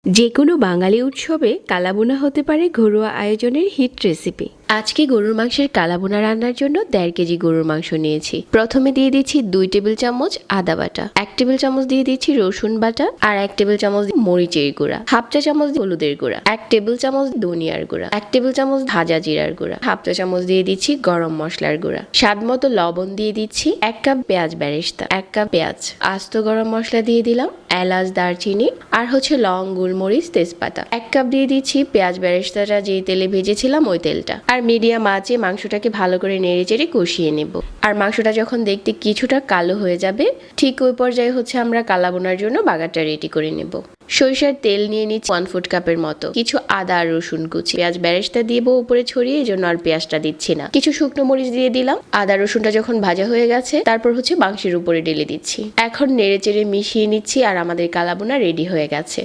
যে কোনো বাঙালি উৎসবে কালাবোনা হতে পারে ঘরোয়া আয়োজনের হিট রেসিপি। আজকে গরুর মাংসের কালাবোনা রান্নার জন্য 1.5 কেজি গরুর মাংস নিয়েছি। প্রথমে দিয়ে দিচ্ছি 2 টেবিল চামচ আদা বাটা, 1 টেবিল চামচ দিয়ে দিচ্ছি রসুন বাটা, আর 1 টেবিল চামচ মরিচের গুঁড়া, হাফ চা চামচ হলুদের গুঁড়া, 1 টেবিল চামচ ধনিয়ার গুঁড়া, 1 টেবিল চামচ ভাজা জিরার গুঁড়া, হাফ চা চামচ দিয়ে দিচ্ছি গরম মশলার গুঁড়া, স্বাদ মতো লবণ দিয়ে দিচ্ছি, 1 কাপ পেঁয়াজ বেরেস্তা, 1 কাপ পেঁয়াজ, আস্ত গরম মশলা দিয়ে দিলাম, এলাচ দারচিনি আর লং গোলমরিচ তেজপাতা, 1 কাপ দিয়ে দিচ্ছি পেঁয়াজ বেরেস্তাটা যে তেলে ভেজেছিলাম ওই তেলটা, আর মিডিয়াম আঁচে মাংসটাকে ভালো করে নেড়েচেড়ে কষিয়ে নেব। আর মাংসটা যখন দেখতে কিছুটা কালো হয়ে যাবে ঠিক ওই পর্যায়ে আমরা কালাবোনার জন্য বাগারটা রেডি করে নেব। সরিষার তেল নিয়ে নিচ্ছি 1 ফুট কাপের মতো, কিছু আদা আর রসুন কুচি, পেঁয়াজ বেরেস্তা দিয়ে উপরে ছড়িয়ে এই জন্য আর পেঁয়াজটা দিচ্ছি না, কিছু শুকনো মরিচ দিয়ে দিলাম। আদা রসুনটা যখন ভাজা হয়ে গেছে তারপর মাংসের উপরে ঢেলে দিচ্ছি। এখন নেড়েচেড়ে মিশিয়ে নিচ্ছি আর আমাদের কালাবোনা রেডি হয়ে গেছে।